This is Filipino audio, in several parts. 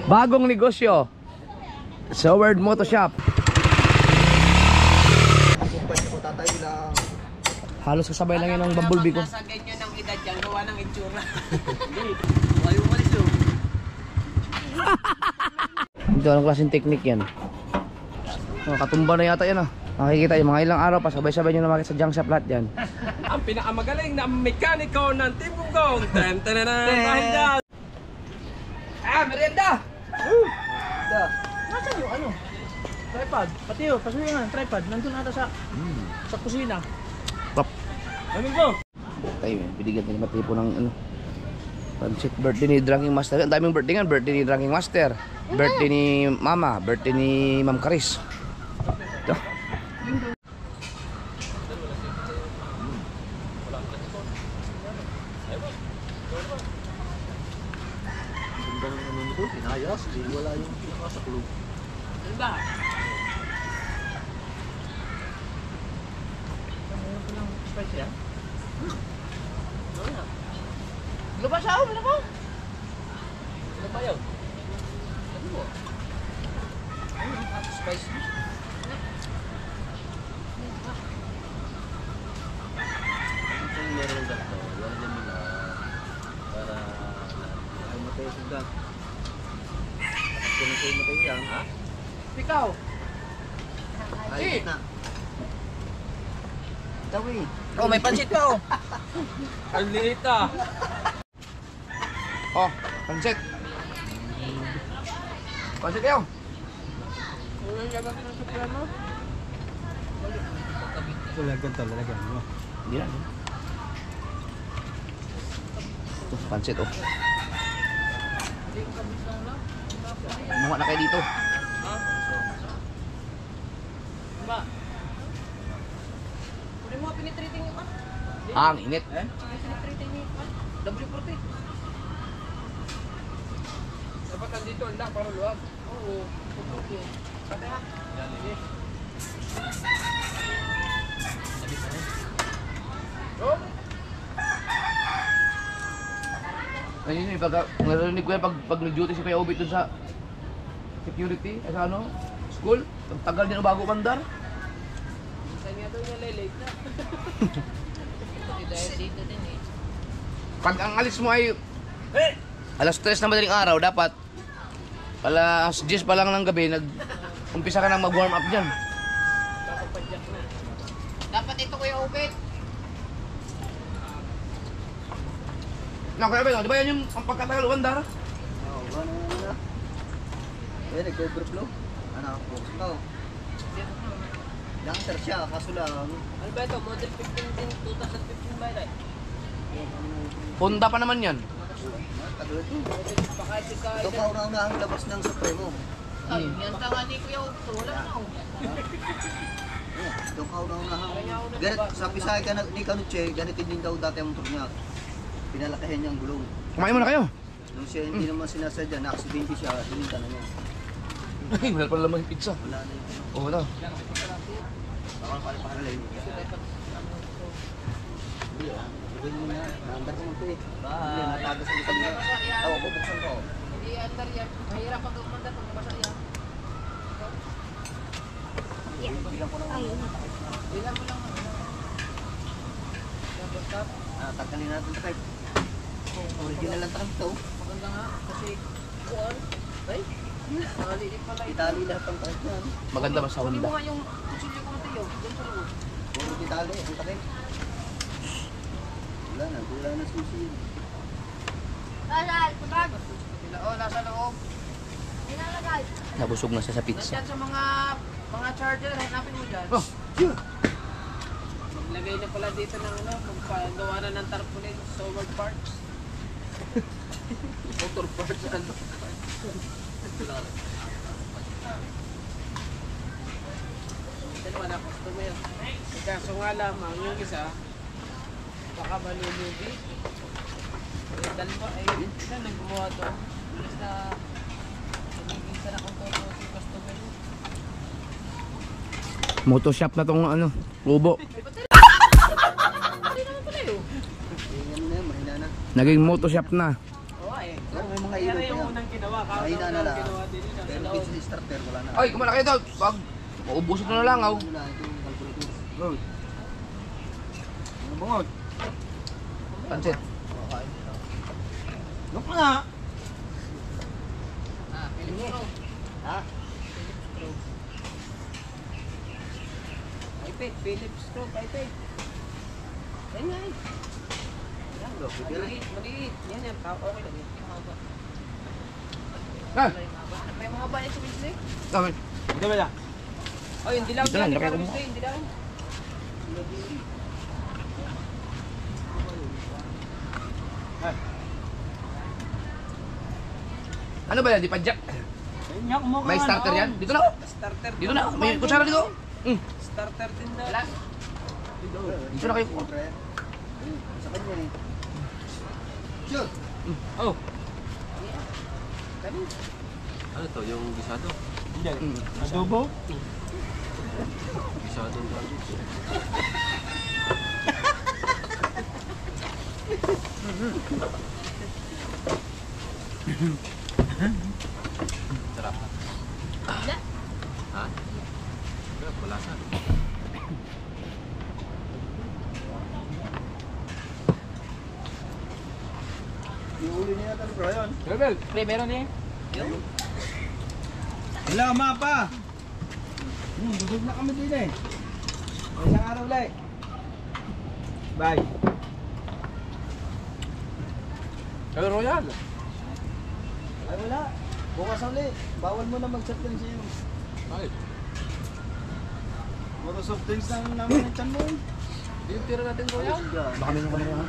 Bagong negosyo. Soward Moto Shop. Halos kasabay lang yun ang bumblebee ko. Nasa ganyan ng edad yan, gawa ng itsura. Ayaw malis yun. Ito, anong klaseng technique yan? Katumba na yata yan ah. Makikita yung mga ilang araw pa, sabay-sabay nyo na makita sa junk shop lahat yan. Ang pinakamagaling na mekaniko ng Team Gunggong. Dahil dyan. Merienda! Nasaan yung ano? Tripod. Pati yun, pasuyo nga, tripod. Nandun nata sa kusina. Top. Ano ko? Tayo, binigyan tayo matipo ng ano. Pancit, birthday ni Drinking Master. Ang daming birthday nga, birthday ni Drinking Master. Birthday ni Mama, birthday ni Ma'am Karis. Ito. Pinayas, hindi wala yung sa kulog. Ano ba? Ano lang spice yan? Lupa siya, wala ko. Ano ba yun? Ano mo? Spice. Ito yung meron lang ito. Wala dyan nila para ay matay sila. Kung sa'yo matay yan, ha? Ikaw. Ay, na. Tawi. Oh, may pansit ka oh. Ang liit ah. Oh, pancit. Pancit kayo. Ano yung gagawin ng suplihan mo? Lagyan to, lagyan mo. Hindi na. Ito, pancit oh. Mga na kayo dito. Ha? Ba? Kunin mo, pinitreating yung kan. Ah, ang init. Pinitreating yung kan. W40. Dapat nandito, lang para luwag. Oo. Okay. Pati ha? Yan, hindi. Oh? Ayun yun, narinig ko yan pag nag-duty si Kuya Obi dun sa security, sa ano, school. Ang tagal din ang bago mandar. Minsan nga daw niya late na. Dahil dito din eh. Pag ang alis mo ay alas 3 na madaling araw, dapat alas 10 pa lang ng gabi, umpisa ka nang mag-warm up dyan. Papapadyak na. Dapat ito Kuya Obet. Na, Kuya Obi, di ba yan yung ang pagkatagal mandar? Oo, ano na. Eh, nag-overflow. Ano, focus ka. Dancer siya, kaso lang. Ano ba ito? Model 15 din, 2015 ba ito? Honda pa naman yan. Tagal ito. Baka ito ka... Ito kauna-una ang labas ng Supremo. Ay, yan tanga ni Kuya Obet. Wala na ako. Ito kauna-una ang... Ganit, sabi sa akin ni Kanuche, ganito din daw dati ang motor niya. Pinalakihan niya ang gulong. Kumain mo na kayo. Nung siya hindi naman sinasadya, na-aksidente siya, dininta na niya. Ay, wala pala naman yung pizza. Wala na yun. Oo na. Bakal pala pahalay. Hindi ah. Ibig mo na. Naandar ko mo ito eh. Hindi, natagas mo kami. Tawa ko, buksan ko. Hindi andar yan. Mahirap pag umanda pag basa yan. Bilang ko lang. Bilang mo lang. Stop. Tagkalin natin ito kahit. Original lang tanong ito. Maganda nga kasi kuwan. Ay, nalilit pala ito. Itali lahat ang kahit yan. Maganda ba sa Kunin mo Honda? nga yung kutsilyo ko natin yun. Diyan sa loob. Puro itali, ang takay. Wala na susi yun. Oo, nasa loob. Nabusog na siya sa pizza. Nandiyan sa mga charger, hanapin mo dyan. Oh, yun. Maglagay na pala dito ng ano, magpagawa na ng tarpaulin, Soward Parks. Motor parts, ano? Ito naman ako, customer. Kaso nga lamang, yung isa, baka malulugi. Eh, dalawa, isa nang gumawa to. Basta, isa na kung todo si customer. Moto shop na tong ano, kubo. Hindi naman pala yun. Yan na, mahina na. Naging moto shop na. Oo eh. Oh, may mga Kaya ilo na pa yung yan. unang ginawa. Mahina na lang. Ginawa din yun. Pero kitchen starter, wala na. Ay, kumala kayo daw. Pag maubos ito na lang, aw. Wala, ito yung calculator. Ano bungod? Pansit. Look nga! Ha? iPad, Philips stroke, iPad. Yan nga eh. Yan, maliit, maliit. Yan yan, okay lang yan. Ah, May mga ba sa Wednesday? dami. Hindi ba na? Oh, hindi lang. Dito lang, laki ko mo. Hindi lang. Ano ba yan? Di padyak? May starter yan? Dito na ako. Starter. Dito na ako. May kutsara dito. Starter din daw. Dito na kayo. Siyempre. Sa kanya eh. Shoot! Oh. Ano to, yung gisado? Adobo? Gisado ang tawag. Sarap. Ha? Wala sa. Yung uli niya natin bro yun. Rebel, pre, meron eh. Wala, mapa! Busog na kami din eh. Isang araw ulit. Bye. Pero Royal. Ay wala. Bukas ulit. Bawal mo na mag-soft drinks yun. Bakit? Puro soft drinks lang naman ang chan mo eh. Hindi yung tira natin Royal. Baka may naman naman.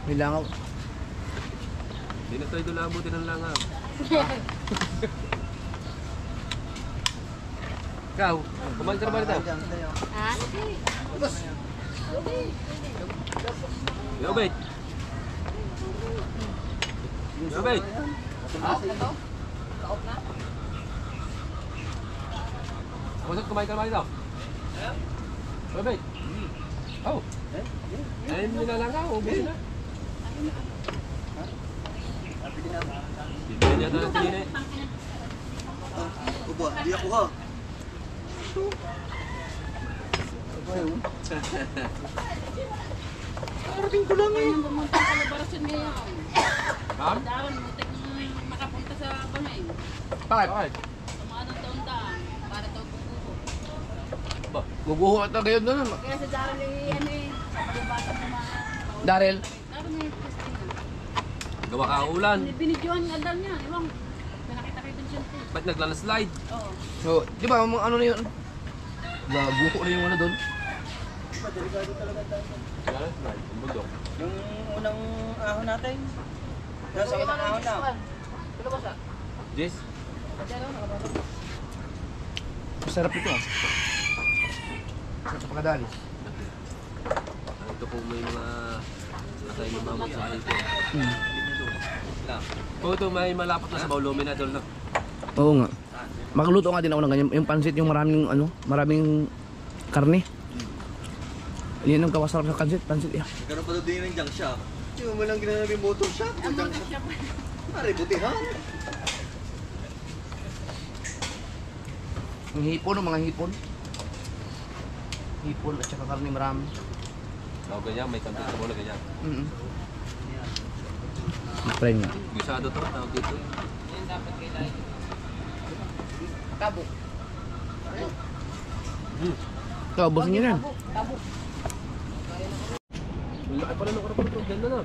May langaw. Hindi na tayo doon abutin ng langaw. Ikaw, kumain ka na ba nito? Ha? Yobet! Yobet! Kumain ka na ba nito? Yobet! Oh! Ayun mo na langaw, ubus na. Bibili niya tayo kanina eh. Ubo, di ako ha. Parating ko lang eh. Pumunta sa labarasyon ngayon. Ma'am? Daon, muntik makapunta sa bahay. Bakit? Tumaan ang taon-taan. Para daw pupupo. Ba? Guguho at gayon doon. Kaya sa Daryl eh, ano eh, pagkabasa ng mga... Daryl. Daryl may Christina. Gawa ka ang ulan. Binidyohan nga daw niya. Iwang, nakita kayo dun siya. Ba't naglalanslide? Oo. So, di ba, mga ano na yun? Guguho na yung ano doon. Naglalanslide? Yung bundok. Yung unang ahon natin. Nasa unang ahon na. Tulo ba sa? Jess? Daryl, nakabasa. Masarap ito ah. Masarap sa pagkadali. Ito po may mga atay ng mamot sa akin. Kung ito may malapot na sa baulumin na doon na. Oo nga. Magluto nga din ako ng ganyan. Yung pansit yung maraming ano, maraming karne. Yan ang kawasarap sa pansit. Yeah. Nagkaroon pa doon din ng junk shop. Yung walang ginanap yung motor shop. Ang mga siya pa. Pare, butihan. Yung hipon, mga hipon. Hipon at saka karne marami. O ganyan, may kanto sa bola ganyan. Try nga. Gisado to, tawag dito. Yan dapat kailangan. Tabo. Ito, abusin nyo yan. Tabo. Laki pala ng karapon to, ganda na.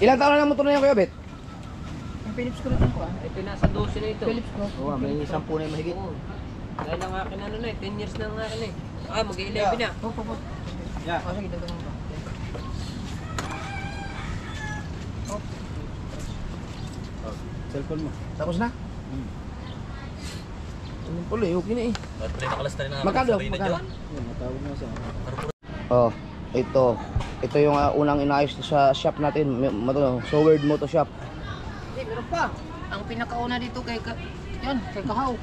Ilang taon na ng motor na yan, Kuya Bet? Ang Philips ko rin ko ah. Ito nasa 12 na ito. Philips ko. Oo, may 10 na yung mahigit. Oo. Dahil ang akin ano na eh, 10 years na ang akin eh. Ah, mag-11 na. Opo. Yeah. Oh, sige, dagdagan ko. Cellphone mo. Tapos na? Ano pala eh, okay na eh. Ba't pre, nakalasta rin na Magkano? Magkano? Yan, matawag na sa Oh, ito. Ito yung unang inayos sa shop natin. Soward Moto Shop. Hindi, meron pa. Ang pinakauna dito kay kay Kahaw.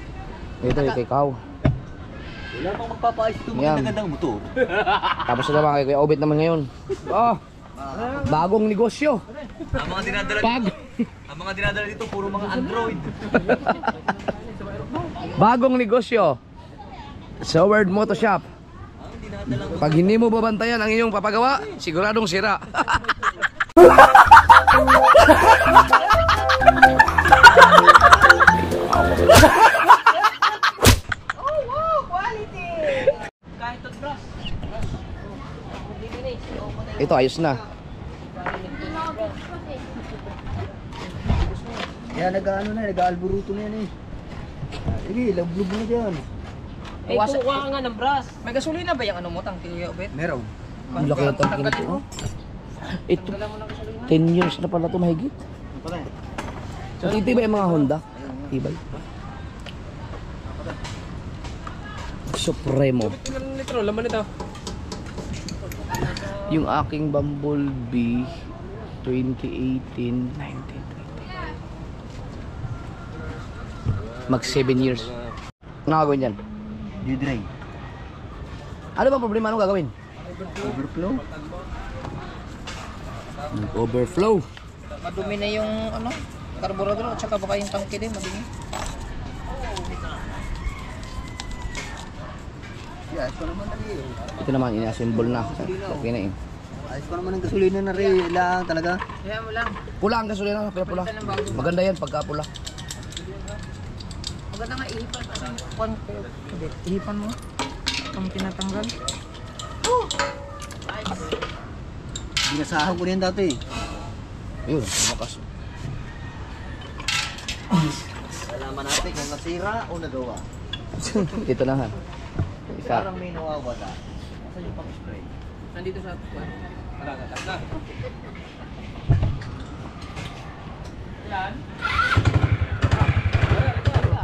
Ito yung kay Kao. Wala pang magpapaayos ito Yan. magandang motor. Tapos na naman kay Kuya Obet naman ngayon. Oh, Bagong negosyo. Ang mga dinadala ang mga dinadala dito puro mga Android. Bagong negosyo. Seward Moto Shop. Pag hindi mo babantayan ang iyong papagawa, siguradong sira. Ito ayos na. Yan nag-ano na, nag-alburuto na yan eh. Sige, lablog na dyan. Eh, kuha nga ng brass. May gasolina ba yung ano mo, tangke Kuya Obet? Meron. Ang laki ng tangke nito. Oh. Ito 10 years na pala ito mahigit. So, titibay yung mga Honda. Tibay. Supremo. Ilang litro, laman ito. Yung aking Bumblebee 2018, 19, 20. Mag 7 years. Ano gagawin dyan? Didray. Ano bang problema? Anong gagawin? Overflow. Overflow. Madumi na yung ano, carburetor at saka baka yung tangke din, madumi. Yeah, ayos ko naman na rin. Ito naman, ina-assemble na. Okay na eh. Ayos ko naman ang gasolina na rin. Lang talaga. Kaya mo lang. Pula ang gasolina, kaya pula. Maganda yan pagka pula. Maganda nga ihipan. Hindi, ihipan mo. Ang tinatanggal. Binasahan ko rin dati. Yun, lumakas. Alaman natin kung nasira o nagawa. Ito na ha. Isa. Parang may nawawala. Nasaan yung pang-spray? Nandito sa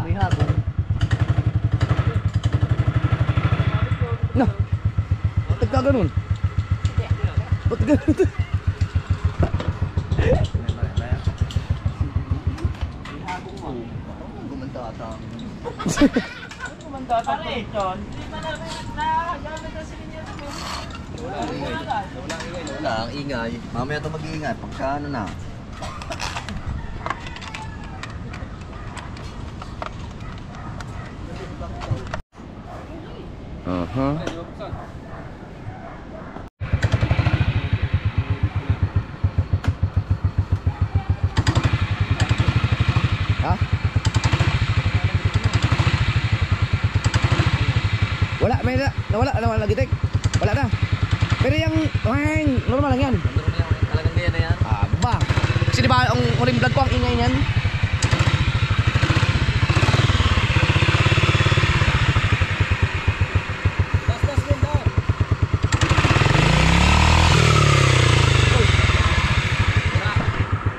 May habong. Na! Ba't ka ganun? Ba't ganun? Gumanta ata. Wala, ang ingay. Mamaya ito mag-iingat. Pagka ano na. Ha? Wala, may nawala lagi tek. Wala na. Pero yung normal lang yan. Talagang ganyan na yan. Aba. Kasi di ba ang uring vlog ko ang ingay niyan?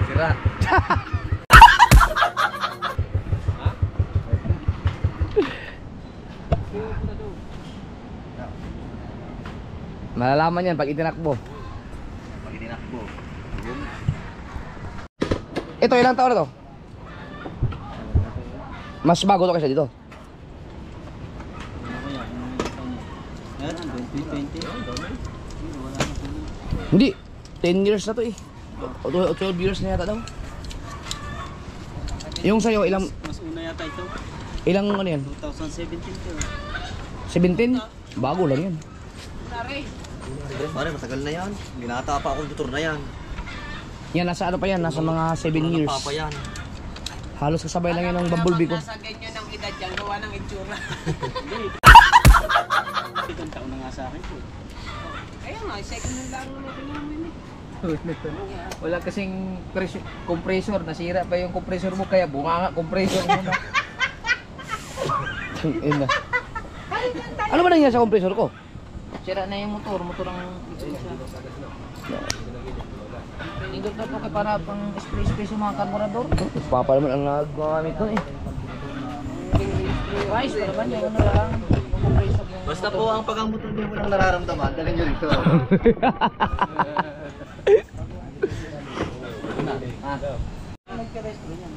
Sira. Malalaman yan pag itinakbo. Pag itinakbo. Ito, ilang taon na to? Mas bago to kaysa dito. Hindi, 10 years na to eh. O 12 years na yata daw. Yung sa'yo, ilang... Mas una yata ito. Ilang ano yan? 2017 to. 17? Bago lang yan. Pare, matagal na yan. Binata pa akong tutor na yan. Yan, nasa ano pa yan? Nasa mga 7 years. Papa yan. Halos kasabay lang yan ng Bumblebee ko. Nasa ganyan ng edad yan, gawa ng itsura. Itong taon na nga sa akin po. Ayun nga, second hand lang naman namin eh. Wala kasing compressor, nasira pa yung compressor mo kaya bunganga compressor mo na. Ina. Ano ba nangyari sa compressor ko? Sira na yung motor ang Indot na ito kay para pang spray sa mga karburador. Papa naman ang nagagamit ko eh. Wise, pero ba yung ano lang, yung compressor yung Basta po ang pag-motor niyo walang nararamdaman, dalhin nyo rito.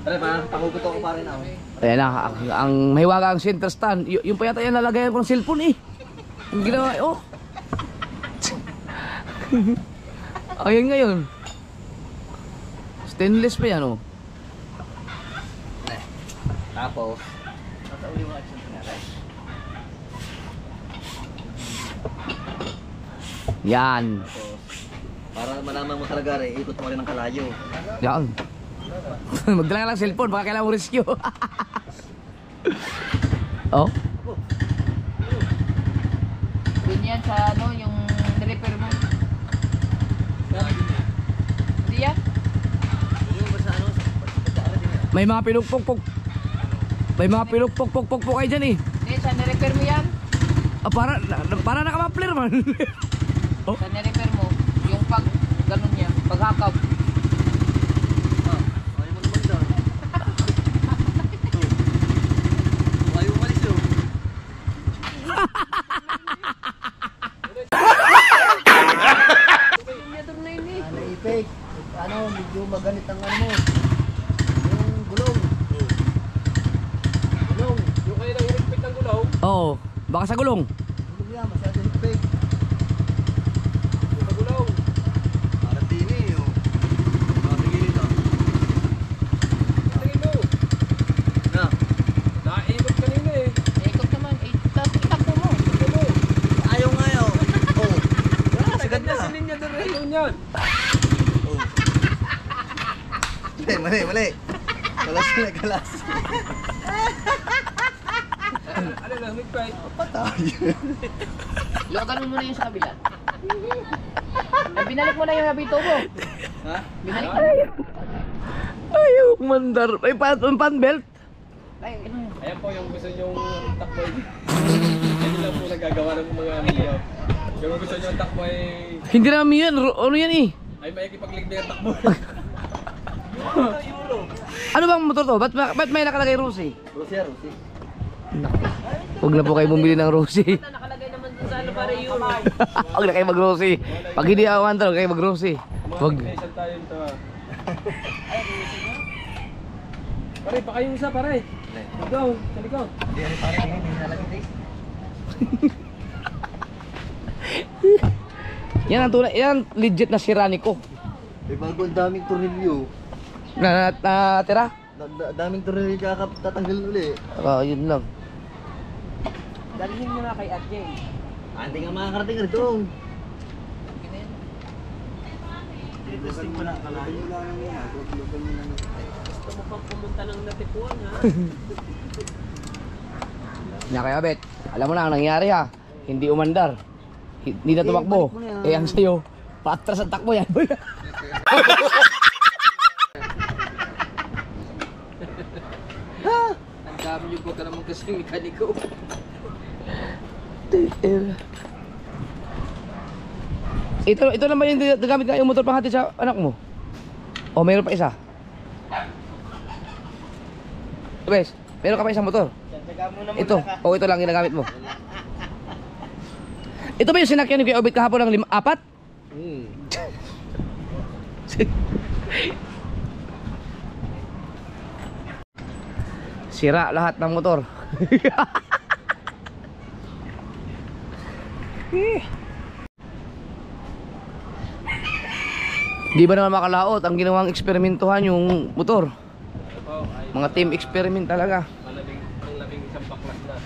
Pare, pakugot ako pa rin ako. Ayan na, ang mahiwaga ang center stand. Yung pa yata yan nalagayan ko ng cellphone eh. Yung ginawa, oh. Ayun ngayon. Stainless pa yan, oh. Tapos, Yan. para malaman mo talaga rin, ikot mo rin ng kalayo. Yan. Magdala ka lang cellphone, baka kailangan mo rescue. Oh. Ganyan sa ano, yung repair mo. Hindi yan? May mga pinugpok-pok. May mga pinugpok-pok-pok kayo dyan eh. Hindi, sa repair mo yan. Ah, para nakamapler man. Sa repair mo, yung pag ganun niya, paghakap. Ayaw mo naman daw. Ayaw umalis yun. Naipig. Ano, medyo maganit ang ano mo. Yung gulong. Gulong. Yung kayo lang hirigpit ng gulaw. Oo. Baka sa gulong. Gulong yan, masyado hipig. Yung sa gulaw. Parang tini yun. Makatigilin lang. Tingin mo. Na. Nakaikot kanina eh. Ikot naman, itakbo mo. Tingin mo. Ayaw nga yun. Oh. Sagad na si Linya doon rin yun yan. Mali. Kalas na kalas. Ano lang, higpit. Patay. Luwagan mo muna yung sa kabila. Ay, binalik mo na yung habito mo. Ha? Binalik mo. Ayaw, mandar. Ay, pan belt. Ay, ano yun? Ayan po yung gusto nyong takboy. Yan lang po nagagawa ng mga video. Yung gusto nyong takboy Hindi namin yan. Ano yan eh? ay maikipagligday ang takboy. Ano bang motor to? Ba't may nakalagay Rosie? Rosie. Huwag na po kayo bumili ng Rosie. Nakalagay naman dun sa ano para euro. Huwag na kayo mag-Rosie. Pag hindi ako mandar, huwag kayo mag-Rosie. Huwag. Nation tayo nito ha. Pare, baka yung isa pare. Ikaw, sa likod. Hindi rin parang hindi nalagay. Yan ang tunay. Yan legit na sirani ko. May bago ang daming tornilyo. Natira? Daming tornilyo tatanggalin uli. Yun lang. Dalhin mo na kay Ate. Hindi nga makakarating rito. Testing mo na. Kalayo lang yan. Lugan mo lang. Gusto mo pang pumunta ng Natipuan, ha? Nakayabit. Alam mo na ang nangyari ha. Hindi umandar. Hindi na tumakbo. balik mo yan. Eh ang sayo, patras ang takbo yan. Ang dami yung baga naman kasi yung mekaniko. Ito naman yung nagamit nga yung motor panghatid sa anak mo. O mayroon pa isa. Guys, meron ka pa isang motor. Ito, o ito lang ginagamit mo. Ito ba yung sinakyan ni Kuya Obit kahapon ng 4? Sira lahat ng motor. Di ba naman makalaot ang ginawang eksperimentuhan yung motor? Mga team experiment talaga. Ang labing isang baklas na.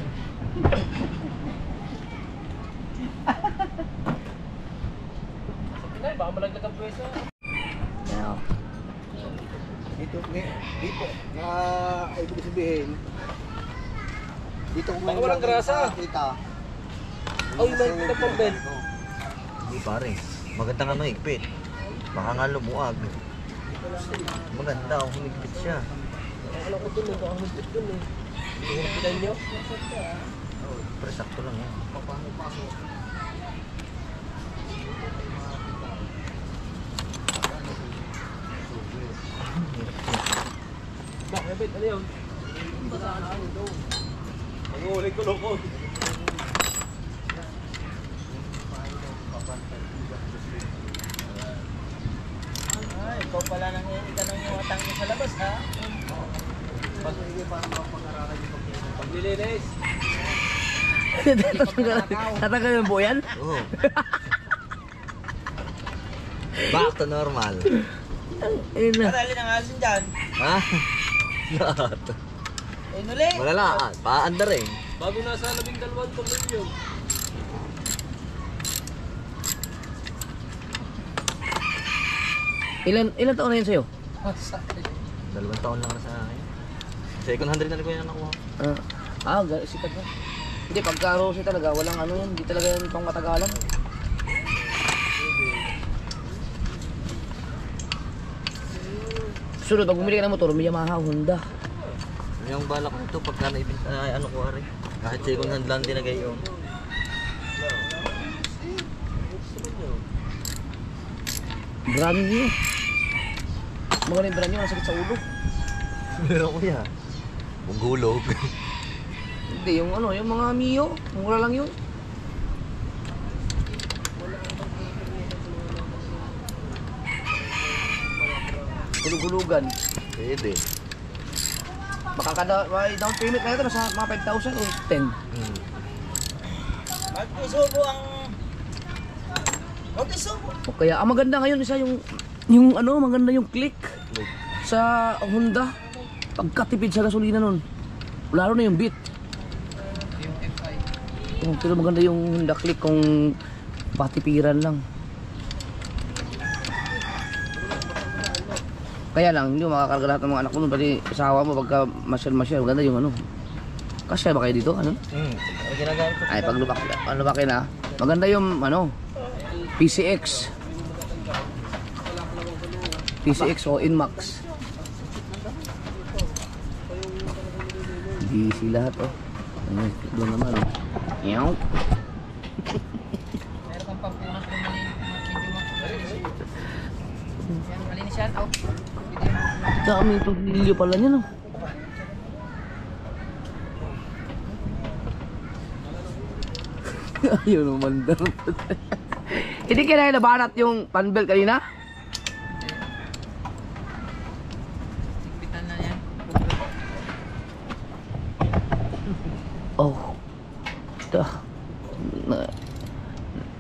Pinay, baka malaglag ang pweso. Dito, ibig sabihin, dito ko Baka walang grasa. kita. Ay, may pinapambel. Hindi pare. Maganda nga mahigpit. Baka nga lumuag. Maganda kung humigpit siya. Alam ko dun eh, baka humigpit dun eh. Pinay nyo? Pero sakto lang yan. Bakit? Ano yun? Ang-uling ko lukod. Ikaw pala nang itanong yung utang mo sa labas, ha? Paglilinis. Tatanggal yung buo yan? Oo. Back to normal. Ayun na. Marali ng asin dyan. Ha? Lahat. Eh, nuli. Malala, paandar eh. Bago nasa 12 milyon. Ilan taon na yun sa'yo? 2 taon lang na sa akin. Second hand rin na ko yan nakuha. Sikat na. Hindi, pagka rosy talaga, walang ano yan. Hindi talaga yan pang matagalan. Sunod, pag bumili ka ng motor, may Yamaha, Honda. Yung balak ko ito, pagka naibinta, ano ko ari. Kahit second hand lang din na gayon. Brand new. Mga rin brand new, masakit sa ulo. Meron ko yan. Gulog. Hindi, yung ano, yung mga Mio, mura lang yun. Gulug-gulugan. Pwede. Baka may down payment na ito, nasa mga 5,000 o 10. Magkisubo ang... Magkisubo. O kaya, ang maganda ngayon isa yung ano, maganda yung click sa Honda. Pagkatipid sa gasolina nun. Lalo na yung Beat. Oh, pero maganda yung Honda Click kung patipiran lang. Kaya lang, hindi mo makakarga lahat ng mga anak mo nun. Pati asawa mo pagka masyal. Maganda yung ano. Kasya ba kayo dito? Ano? Ano ginagamit ko? Ay, pag lumaki na. Maganda yung ano, PCX. PCX o Inmax. DC lahat oh. Ay, doon naman oh. Yaw. Meron kang pampunas kung medyo yan, malinis yan. Oh. Dami itong nilyo pala niya no. Ayaw naman daw. Hindi kaya nabanat yung panbelt kanina? Sigpitan na yan. Oh. Ito.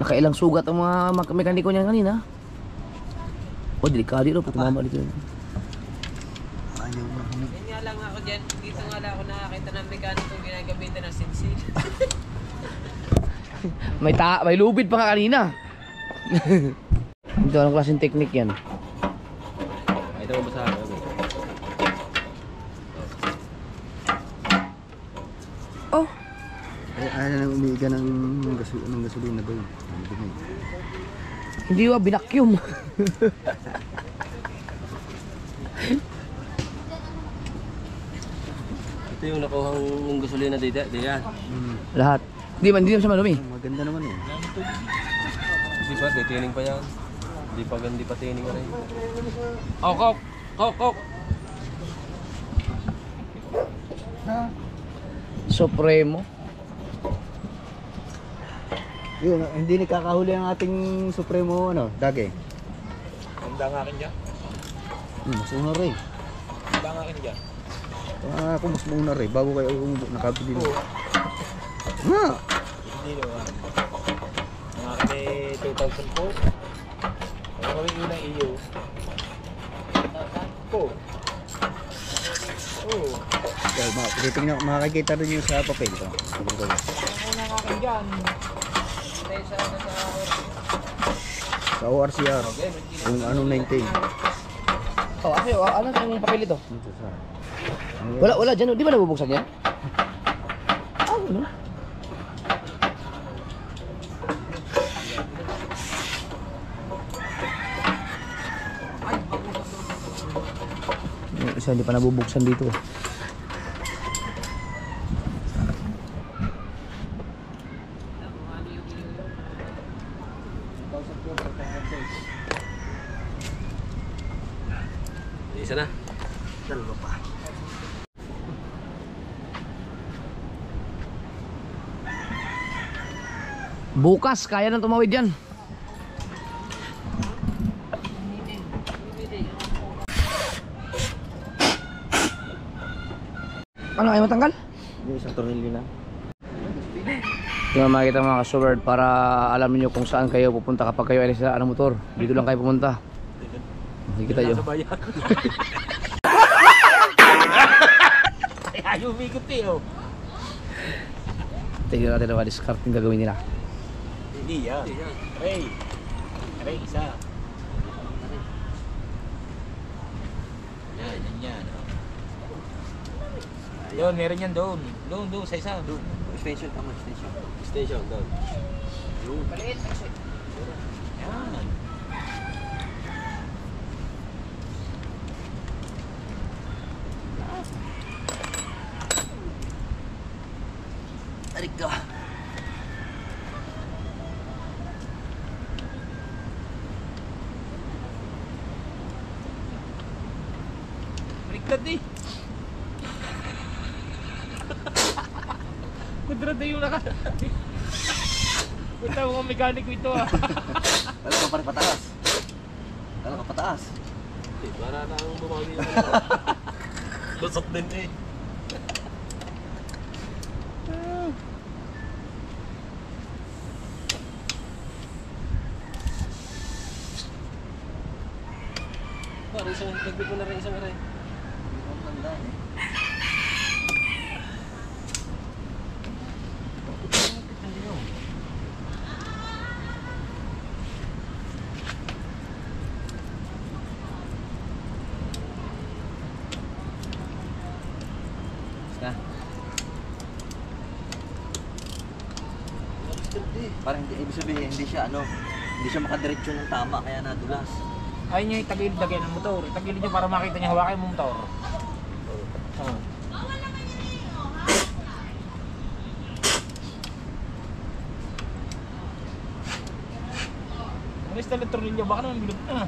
Nakailang sugat ang mga mekaniko niya kanina. Oh, delikado ito. Tumama dito. Ayaw na. Yan nga lang ako dyan. Dito nga lang ako nakakita ng mekaniko ginagamitan ng sinsil. May lubid pa nga kanina. Ito anong klaseng technique yan? Ito mo ba sa akin? Oh. Ay, na umiiga ng gasolina ba yun? Hindi ba binakyum? Ito yung nakuhang gasolina dito. Diyan. Lahat. Hindi naman siya malumi. Maganda naman eh. Hindi pa, titining pa yan. Hindi pa tining ka rin. Oh, Kok! Supremo. Yun, hindi nakakahuli ang ating Supremo ano, Dage. Handa nga akin dyan. Mas una rin. Handa nga akin dyan. Ako mas una rin, bago kayo nakabili na. Nga! Hindi naman. Mga kami 2004. Ano kami unang iyo? Po. Oh. Kaya titignan, makakita rin yung sa papel ko. Unang akin dyan. Dahil sa Sa ORCR, yung ano 19. Oh, ano yung papel ito? Dito sa... Wala dyan. Di ba nabubuksan yan? Ano? Yung isa hindi pa nabubuksan dito. Isa na. Dalawa pa. Bukas, kaya nang tumawid yan. Ano, ayaw matanggal? Yung isang tornilyo na. Hindi mo makikita mga ka-sword para alam niyo kung saan kayo pupunta kapag kayo ay sa motor. Dito lang kayo pumunta. Nakikita nyo. Sa bayan. Ayaw umikot eh oh. Tingnan natin ang discard yung gagawin nila. Hindi yan. Aray. Aray, isa. Yan. Doon, meron yan doon. Doon, sa isa. Doon. Station, tama, station. Station, doon. Maliit. Yan. Tarik ka. Baliktad eh. Kudrad na yung naka... Punta mo mga mekaniko ito ah. Kala ka pare pataas. Kala ka pataas. Para na ang bumawi naman. Lusot din eh. Parang isang nagbi ko na rin isang aray. Hindi ko matandaan eh. Ka. Parang hindi, ibig sabihin, hindi siya makadiretso ng tama kaya nadulas. Ayun niya yung tagilid lagyan ng motor. Tagilid niya para makita niya hawakin mo motor. Oh. Ang istal ng tornilyo, baka naman bilog na.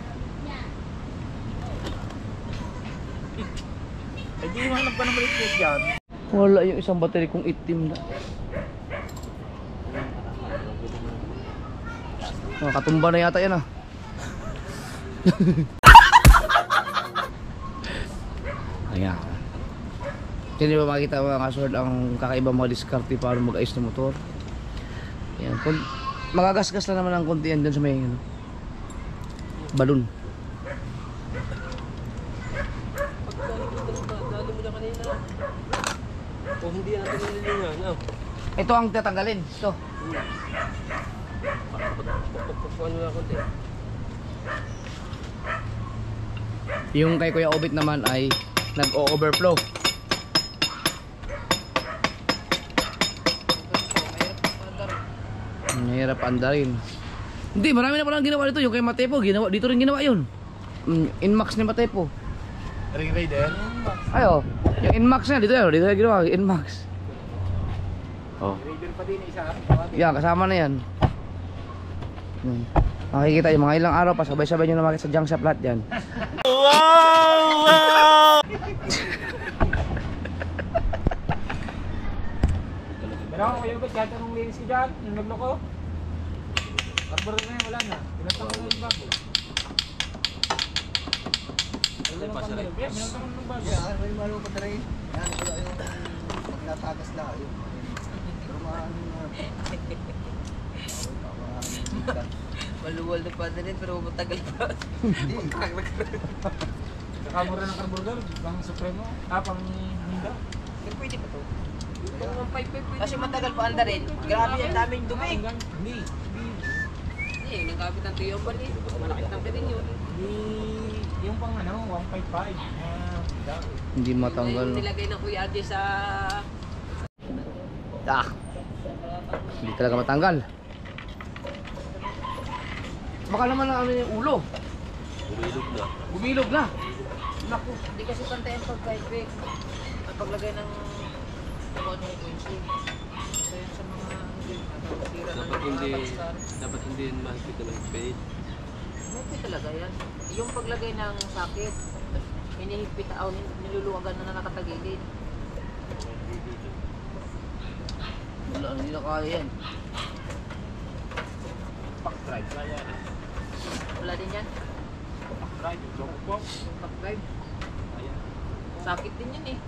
Eh di mahanap ka ng malikot dyan. Wala yung isang battery kong itim na. Katumba na yata yan ah. Ayan. Hindi ba makita mga ka-sword ang kakaibang mga diskarte paano mag-ayos ng motor. Ayan. Magagasgas lang naman ang konti yan dyan sa may balon. Dali mo na kanina. O hindi yan natin nililingan. No? Ito ang tatanggalin. Ito. Pagpapuan mo na konti. Yung kay Kuya Obit naman ay nag-o-overflow. Mahirap andarin. Hindi, marami na palang ginawa dito. Yung kay Matepo, dito rin ginawa yun. Inmax ni Matepo. Ring-rider? Ayo, yung Inmax na dito yan. Dito yan ginawa, Inmax. Oh. Rider pa din isa. Yan, kasama na yan. Makikita yung mga ilang araw pa, sabay-sabay nyo na makita sa junk shop lahat yan. Pero ako kayo ba't kahit anong linis ko dyan? Yung nagloko? Arbor na yun, wala na. Pinatang ko na yung bago. Wala na pang meron. Kaya pinatang ko na yung bago. May malo pa tayo. Yan, wala yung pagkatagas lang. Pero maano na. Maluwal na pa rin pero matagal pa. Nakamura ng carburetor, pang Supremo, pang Honda. Pwede pa to. Kasi matagal pa anda rin. Grabe ang daming dumi. Hindi. Eh, nagkapit ng tuyong bali. Malaki ng pirin yun. Hindi. Yung pang 155. Hindi matanggal. Yung nilagay ng Kuya Adi sa... Hindi talaga matanggal. Baka naman na amin yung ulo. Bumilog na. Naku, hindi kasi pantay ang pag-vibe. Ang paglagay ng... Ano yung windshield. So yun sa mga... Dapat hindi makikita ng page. May talaga yan. Yung paglagay ng socket, hinihigpit niluluwagan na nakatagilid. Wala, hindi na kaya yan. Pack drive. Wala din yan. Pack drive. Yung box. Pack drive. Ayan. Socket din yan eh.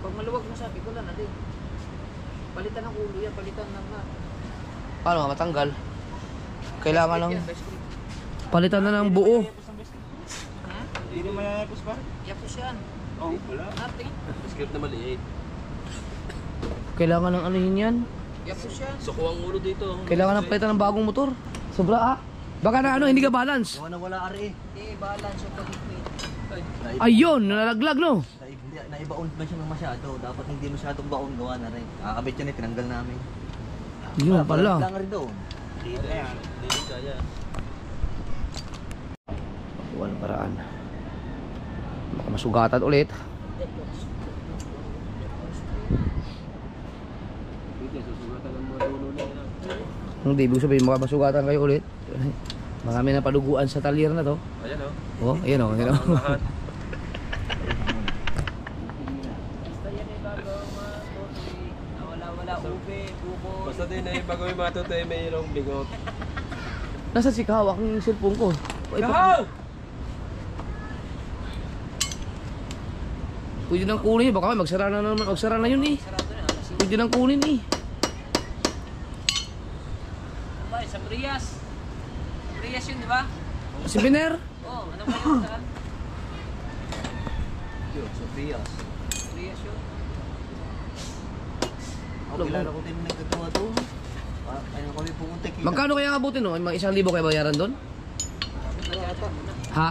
Pag maluwag na socket, wala na din. Palitan ng ulo yan, palitan lang na. Paano nga matanggal? Kailangan ng Yan, best friend. palitan na ng buo. Hindi naman nalapos pa. Yapos yan. Oo, wala. Nothing. Script na maliit. Kailangan ng anuhin yan. Yapos yan. Suko ang ulo dito. Kailangan ng palitan ng bagong motor. Sobra ah. Baka na ano, hindi ka balance. Gawa na wala ari. Eh, balance yung pag-equate. Ayun, nalalaglag no. Naibaon ba siya ng masyado? Dapat hindi masyadong baon gawa na rin. Kakabit yan eh, tinanggal namin. Yun pala. Lang rin doon. Dito na yan. Hindi kaya. Walang paraan. Baka masugatan ulit. Hindi, susugatan ng mga dulo na yan. Hindi, ibig sabihin baka masugatan kayo ulit. Marami na paduguan sa talyer na to. Ayan o. Oh, ayan o. Ayan o. Lahat. Basta yan eh, bago matutoy. Wala, ube, bukod. Basta din eh, bago yung matutoy, mayroong bigot. Nasa si Kahawak yung cellphone ko. Ay, Kahaw! pwede nang kunin. Baka may magsara na naman. Magsara na yun eh. Sarado na, alas Pwede nang kunin eh. Ano ba, sa Brias? Brias yun, di ba? Si Biner. Oo, ano ba yun? Saan? Yun, Sofias. Brias yun. Ako kilala ko din nagkagawa doon. Ayun kami pumunta kita. Magkano kaya abutin no? Mga 1,000 kaya bayaran doon? Ha?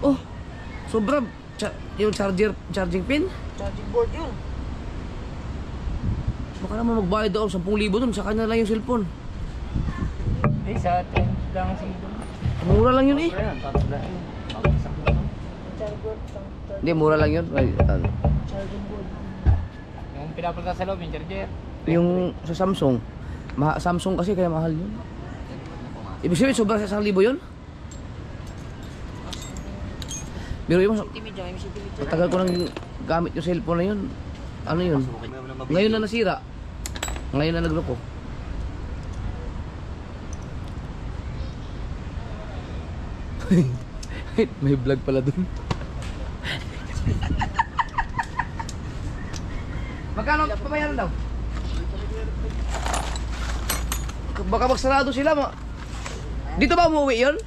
Oh, sobra. Yung charging pin? Charging board yun. Baka naman magbayad daw 10,000 doon. Sa kanya lang yung cellphone. Eh, sa atin lang si Mura lang yun eh. Ayan, tapos lang yun. Pagkasak mo. Hindi, mura lang yun. Ay, Yung pinapalta sa loob, yung charger. yung sa Samsung. Samsung kasi kaya mahal yun. Ibig sabihin, sobra sa 1,000 yun? Pero yung Timidya, yung timidya. tagal ko nang gamit yung cellphone na yun. Ano yun? Ngayon na nasira. Ngayon na nagloko. May vlog pala dun. Magkano pabayaran daw? Baka magsarado sila. Dito ba umuwi yun?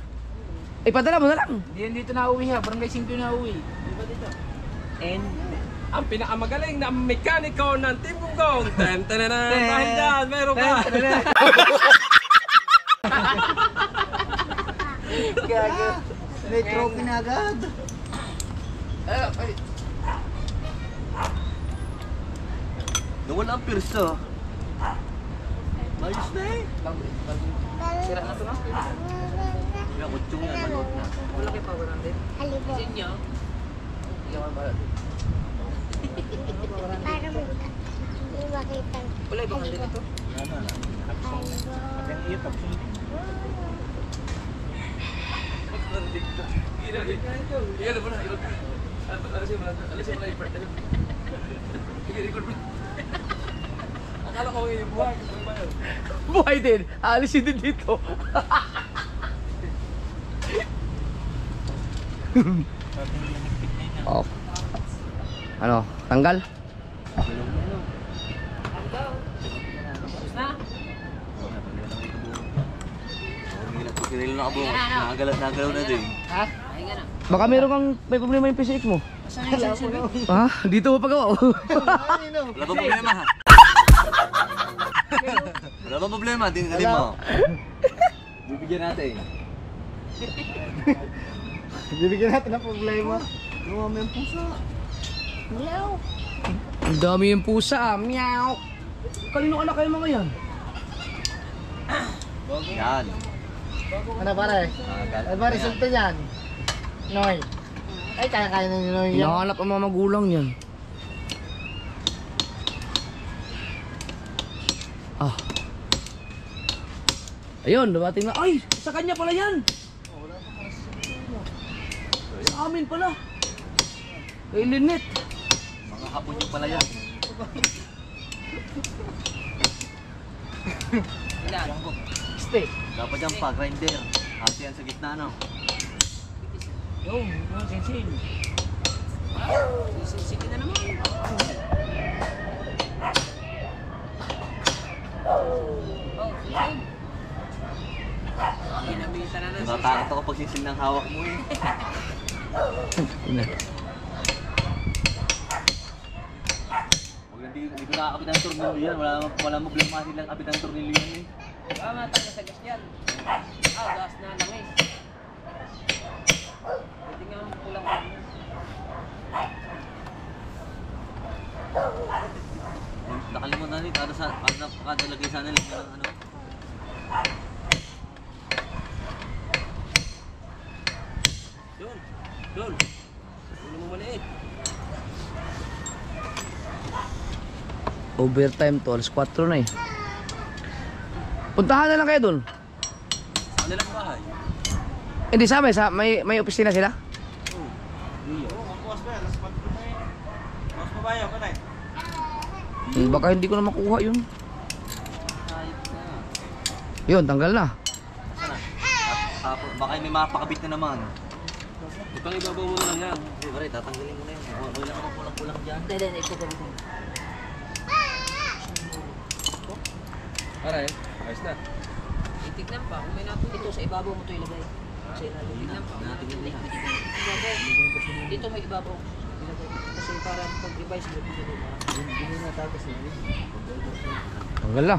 Ipadala mo na lang. Hindi dito na uwi ha, barangay 5 na uwi. And ang pinakamagaling na mekaniko ng Timbugong. Tan-tan-tan. Dahil dyan, meron ka. Gago. May trophy na agad. Nawala ang pirsa. Ayos na eh. Sira na to na. Kaya kutsong yan, manood na. Wala kayo power din. Halibo. Kasi nyo. Para hindi makita. Wala ibang din ito. Halibo. Yung iyo, tapos yung Akala ko yung buhay. Buhay din. Alisin din dito. Oh. Ano? Tanggal? Tapos na. Kinilo na ako. Nagalaw na din. Ay, gana. Baka meron kang may problema yung PCX mo. Saan yung sensor? Ha? Dito mo pagawa. Wala ba problema ha? Wala ba problema? Tingnan mo. Bibigyan natin. bibigyan natin ng problema. Lumami ang pusa. Meow. Ang dami yung pusa. Meow. Kanino anak kayo mga yan? Yan. Ano pare? Ano ba resulta niyan? Noy. Ay, kaya-kaya na ni Noy yan. Hinahanap ang mga magulang yan. Ah. Ayun, dumating na. Ay, sa kanya pala yan. Sa amin pala. Kay Lynette. Mga hapon nyo pala yan. Ilan? Stay. Dapat yan pa, grinder. Hati yan sa gitna no. Yung sinsin. Sige na naman. Natatakot ako pag sisil ng hawak mo eh. Huwag na, hindi ko nakakapit ang tornilyo yan. Wala problema silang kapit ang tornilyo yan eh. Baka matagas sa gas yan. Gas na langis. Pwede nga kulang lang. Nakalimutan natin, kada lagay sana lang ng ano. Yun. Yun. Ano mo maliit? Overtime to, alas 4 na eh. Puntahan na lang kayo dun. Ano lang bahay? Hindi sa may opisina sila? Baka hindi ko na makuha yun. Yun, tanggal na. Baka may mapakabit na naman. Ipang ibabaw mo na lang yan. Hindi, pare, tatanggalin mo na yun. Wala ka kulang-kulang dyan. Dahil ito ba ito? Pare, ayos na. Itignan pa kung may natuto. Ito sa ibabaw mo ito ilagay. Sa ilalim. Tignan pa. Natin yun na. Ibabaw. Dito may ibabaw. Ilagay. Kasi para pag-revise mo dito. Hindi na tapos na. Tanggal na.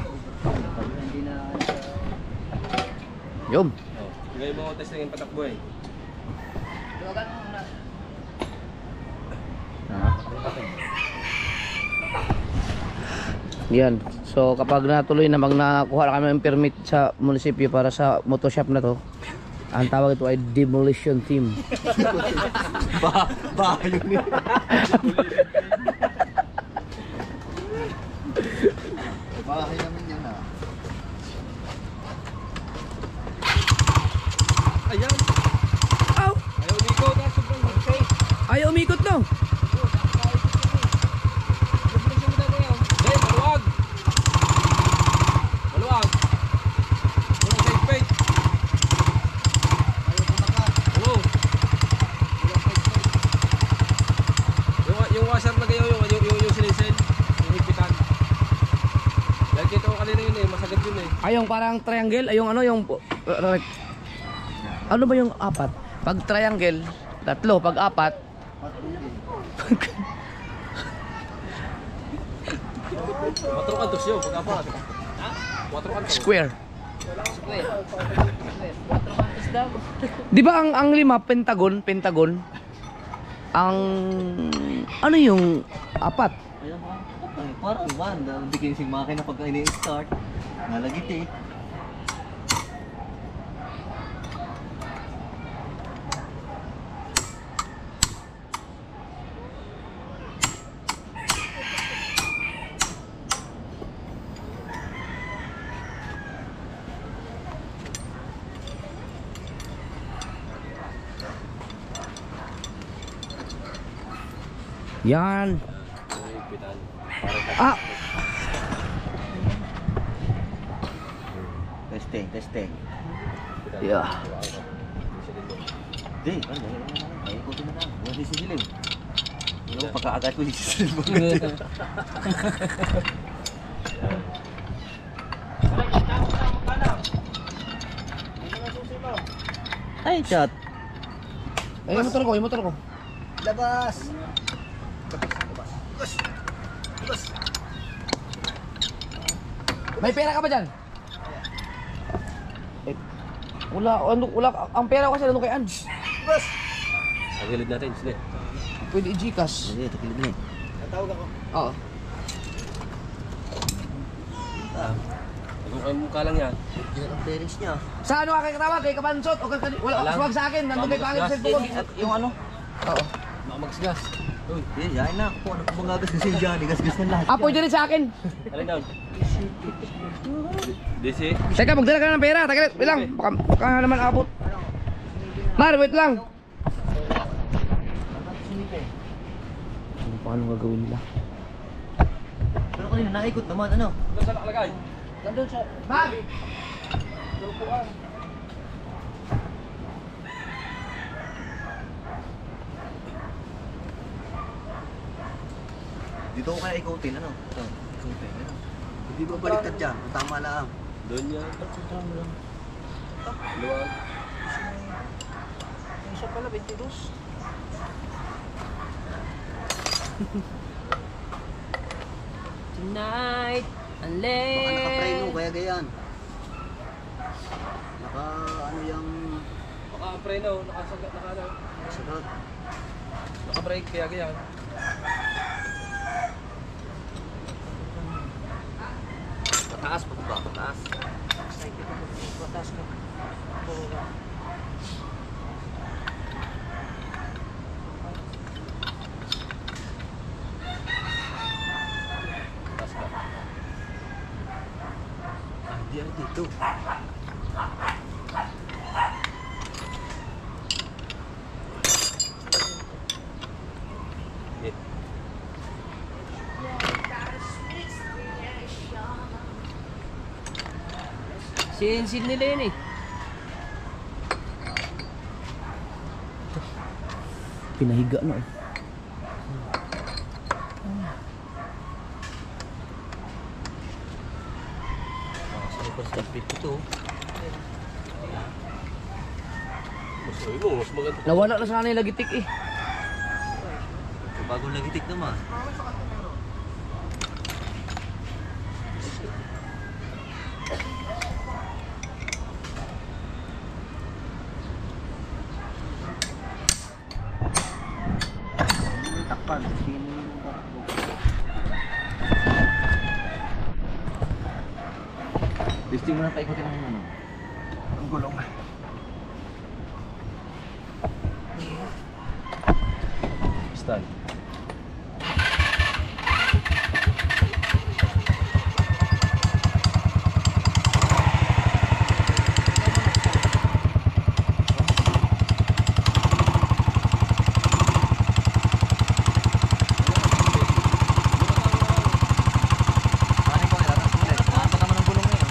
Yun. Oh. Ibigay mo ako test ng patakbo eh. Luwagan mo muna. Yan. So kapag natuloy na nakakuha na kami ng permit sa munisipyo para sa motoshop na to, ang tawag ito ay demolition team. Bahay yun eh. Bahay namin yan ah. Ayan! Aw! Ayaw umikot! Ayaw umikot no. Hey, maluwag! Maluwag! Walang side plate! Oo! Yung washer na kayo, yung silinsin, yung higpitan. Dahil kita ko kanina yun eh, masagad yun eh. Ay, yung parang triangle, ay yung ano yung ano ba yung apat? Pag triangle, 3, pag 4, Quatro kantos yun, pagkapat. Ha? Quatro kantos. square. Square. 4 kantos daw. Di ba ang 5 pentagon? Ang ano yung 4? Ayan ha. Parang iwan. Hindi kinising makina pag ini-start. Nalagit eh. Yan. Yung higpitan. Ah, Testing. yeah. Hindi, paikutin na lang. Huwag sisilim. Hindi mo pagkaagat ko sisilim mo. Ay, chat. Ay, yung motor ko. Labas! May pera ka ba dyan? Eh, wala. Ang pera ko kasi nandun kay Ange. Ang gilid natin, sige. Pwede i-Gcash. Hindi, ito kilid na eh. Oo. Ang mukha lang yan. Yan ang bearings niya. Sa ano aking katawag? Kay Kabansot? O kay wala, Wala. suwag sa akin. Nandun kay Pangit sa bukod. Yung ano? Oo. Mamagsgas. Uy, Hindi, yain na ako po. Ano kung magagas kasi yung Johnny? Gasgas na lahat. Ah, pwede rin sa akin. alin down. DC. Teka, magdala ka na ng pera. Teka, wait lang. Baka naman abot. Mar, wait lang. Paano gagawin nila? Pero kanina naikot naman, ano? Doon sa nakalagay. Nandun sa... Mag! Dito ko kaya ikutin, ano? Ito, ikutin, ano? Hindi ba baliktad dyan? Tama lang. Doon yan. Luwag. Siya pala, 22. Tonight, Baka naka-preno, unless... kaya gayan. Naka, ano yung... Naka-preno, nakasagat, Sagat. naka-brake, kaya ganyan. Pataas pa ba? Pataas. Batas ka. Taas ka. Hindi ano dito. Eh, Sinsin nila yun eh. Pinahiga na eh. Sa Super Star 52. mas sabi mo, mas maganda. Nawala na sana yung lagitik eh. Bagong nagitik naman. Takpan. Sino yung takbo? Listing mo na paikutin ng ano. Ang gulong. Stand. Ano yung pangilan? Nasa naman ang gulong ngayon.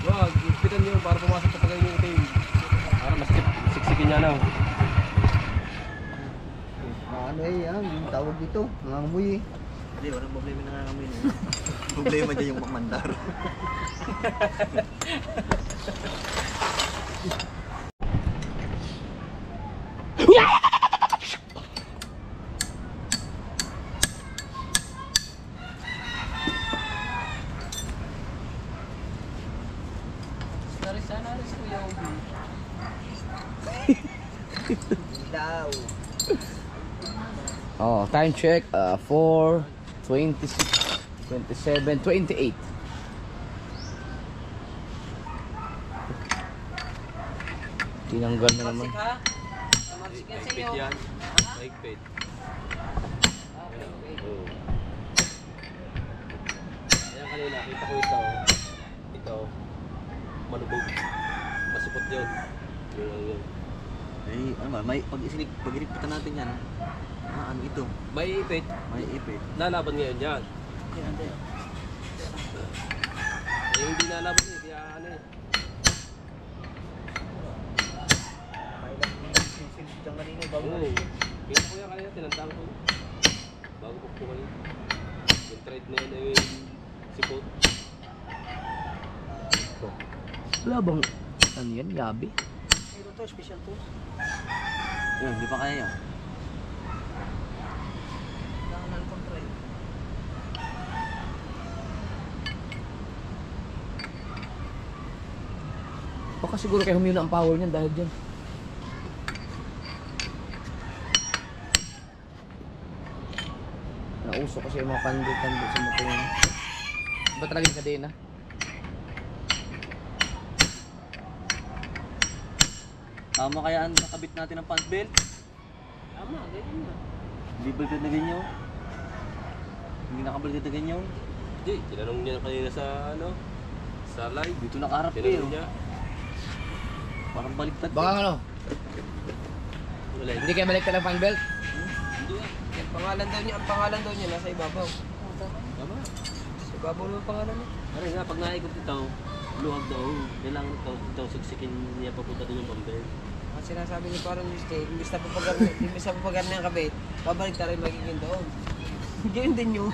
Wag, ipitan niyo para pumasok sa pagkain yung tail. Para mas siksikin niya na. Ano yan? Yung tawag dito. Nangangamoy eh. Hindi, walang problema na nangangamoy na. Problema dyan yung mamandar. Sana rin sa Kuya Obi. Daw. Oh, time check. 4, 26, 27, 28. Tinanggal na naman. Magsik ha? Magsik yan sa Mahigpit iyo. yan. Mahigpit. Oo. Ayan kanina, kita ko ito. Ito. Malubog. Masipot yun. Yun. Ay, ano ba? May pag-inipitan natin yan. Ano ito? May ipit. May ipit. Nalaban ngayon yan. Eh, hindi nalaban eh. Kaya ano eh. Oo. Kita ko yan kanina, tinandaan ko. Bago ko kanina. Yung trade na yun ay sipot. Wala bang, ano yan, yabi? Ito to, special to. Yun, di pa kaya yan. Dahanan pang try. Baka siguro kayo humina ang power niyan dahil dyan. Nauso kasi yung mga kandil-kandil sa motor yun. Ba talaga yung kadena? Tama kaya ang nakabit natin ng pant belt? Tama, ganyan na. Hindi baliktad na ganyan. Hindi nakabaliktad na ganyan. Hindi, tinanong niya kanina sa ano, sa live. Dito nakaharap eh. Tinanong niya. Parang baliktad. Baka ano, Wala hindi kayo balik ng fan belt? Hindi ah. Ang pangalan daw niya nasa ibabaw. Tama. Sa ibabaw ng pangalan niya. Ano nga, pag naikot ito, Luwag daw. Kailangan daw siksikin niya papunta doon yung bumper. Ang sinasabi ni Parang Mistake, imbis na papagar na yung kabit, babalik tayo magiging doon. Ganyan din yun.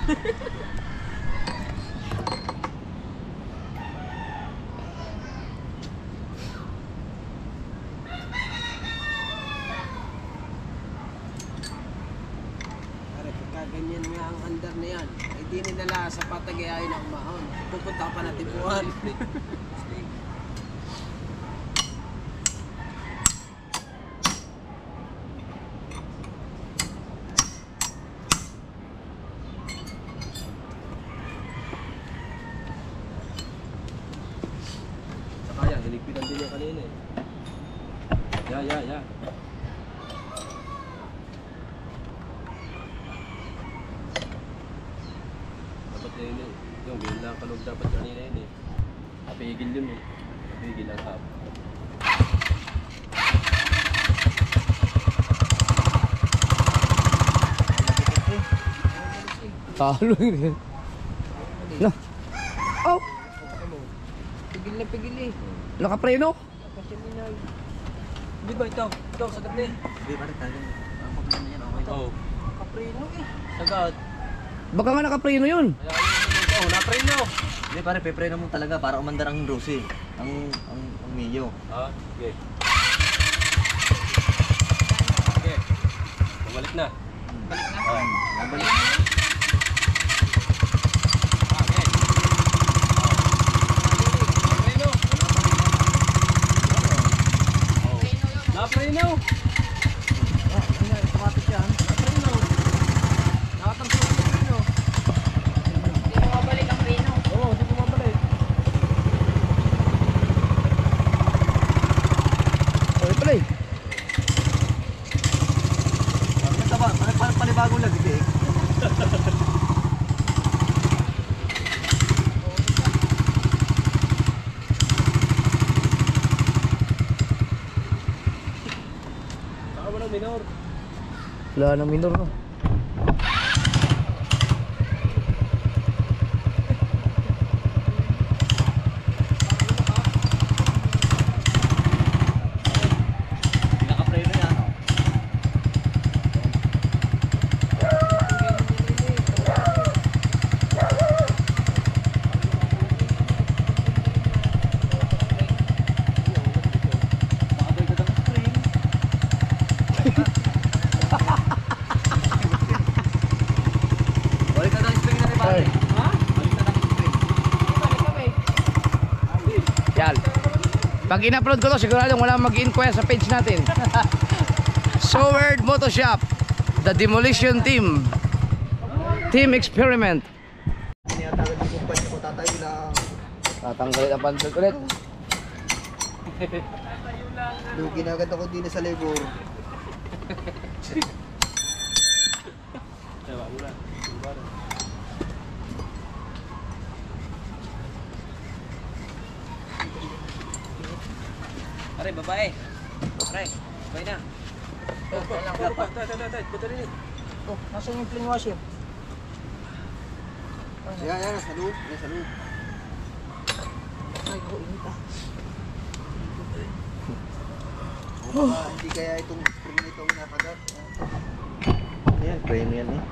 Ganyan nga ang andar na yan. Ay di nila sa patagayain ng umahon. Pupunta pa na Tibuan. Saka yan, hinigpitan din niya kanina eh. Ya. Dapat na yun eh. Yung bilang kalog dapat kanina yun eh. Napigil yun eh. Napigil ang tap. Talo yun. No. Oh! Pigil eh. Nakapreno? Kasi minay. Di ba ito? Ito, sagat na eh. Hindi, pare, tayo. Ang problema yan, okay. Oo. Kaprino eh. Sagad. Baka nga nakapreno yun. Oo, napreno. Hindi, pare, pepreno mo talaga para umandar ang Rosy. Ang Mio. Ah, okay. Okay. Bumalik na. Balik na. Ah, Nabalik. okay. Napreno. Oh. Napreno. Automatic yan. Napreno. Nakatampo ang napreno. Hindi mo mabalik ang preno. Oo, di bumabalik. Sorry pala eh. Panibagong lagi, eh. Saka walang minor. Wala nang minor no. Nakapreno yan, oh. Nakabalik ka ng spring. Balik ka ng spring na rin, pare. Ay. Ha? Balik ka ng spring. Balik kami. Yan. Pag in-upload ko to, siguradong wala mag-inquire sa page natin. Soward Motoshop, the demolition team. Team experiment. Tinatawag yung kumpanya ko, tatayo lang. Tatanggalin ang pansit ulit. Lugi na agad ako din sa labor. Ewa, mula. Pare, babae. Pare, babae na. Punta rin eh. Oh, nasaan yung clean washer? Yan, nasa loob. Nasa loob. Ay, ko init ah. Hindi kaya itong spring na ito pinapagat. Yan, frame yan eh.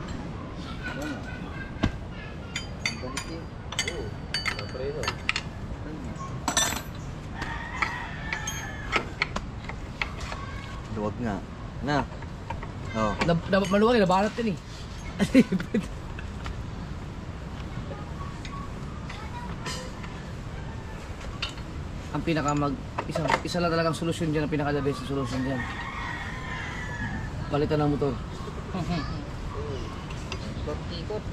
Balik yun. Oo, napreno. Luwag nga. Na. Oh. Maluwag eh, nabalat din eh. Ang isa lang talagang solusyon dyan, ang pinaka the best solusyon dyan. Palitan ng motor. Ikot.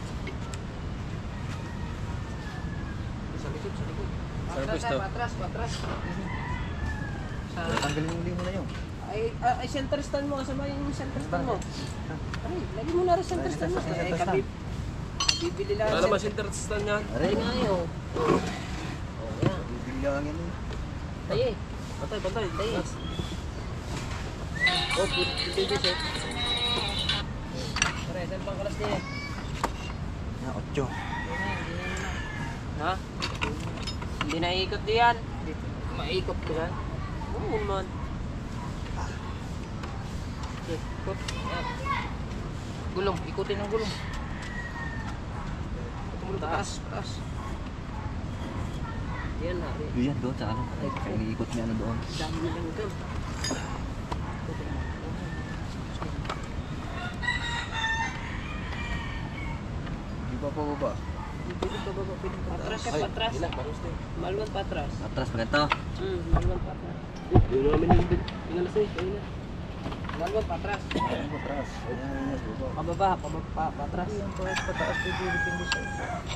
Sa likod, sa likod. Service to. Patras. Tanggalin yung limo na yun. Ay, center stand mo. Kasama yung center stand mo. Ay, lagi mo na rin center stand mo. Ay, bibili lang. Wala naman center stand yan. Ay, nga yun. Oh, yan. Bibili lang yan eh. Tayo eh. Bantay. Tayo. Oh, pwede siya. Pare, saan pang kalas niya? Na, 8. Ha? Hindi na ikot diyan. Dito. Maikot ko yan. Oo man. Ikot. Yan. Gulong. Ikutin ang gulong. Taas. Taas. Yan na. Yan doon sa ano. Iniikot niya ano doon. Dami na lang ito. Di ba pa baba? Patras siya, patras. Maluan patras. Atras pa ganito. Maluan patras. Yung namin yung pinalas eh. Ayun na. Maluan patras. Ayan, patras. Ayan, baba. Pababa, patras. Yung pataas dito dipindi sa.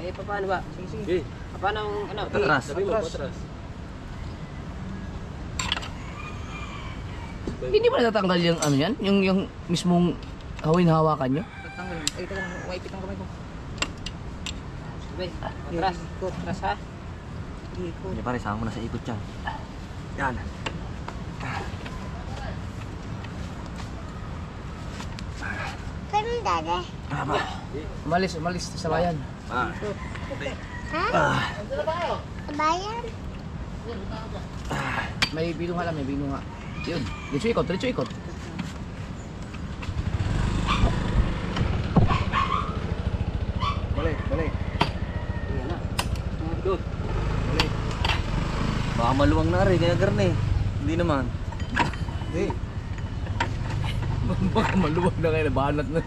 Eh, paano ba? Sige, sige. Eh, Paano ang ano? Atras. sabi mo, patras. Hindi ba natatanggal yung ano yan? Yung mismong hawin hawakan nyo? Tatanggalin. Ay, teka lang. Maipit ang kamay ko. Sabi, patras. Patras ha? Ikot. Hindi pare, sama mo na sa ikot yan. Yan. Saan dada? Umalis sa bayan. Ha? Bayan? May binunga lang, may binunga. Yun, diretso ikot. Balik. Yan na. Doon. Baka maluwang na rin, kaya garne. Hindi naman. Hey. Baka maluwag na kayo, nabanat na.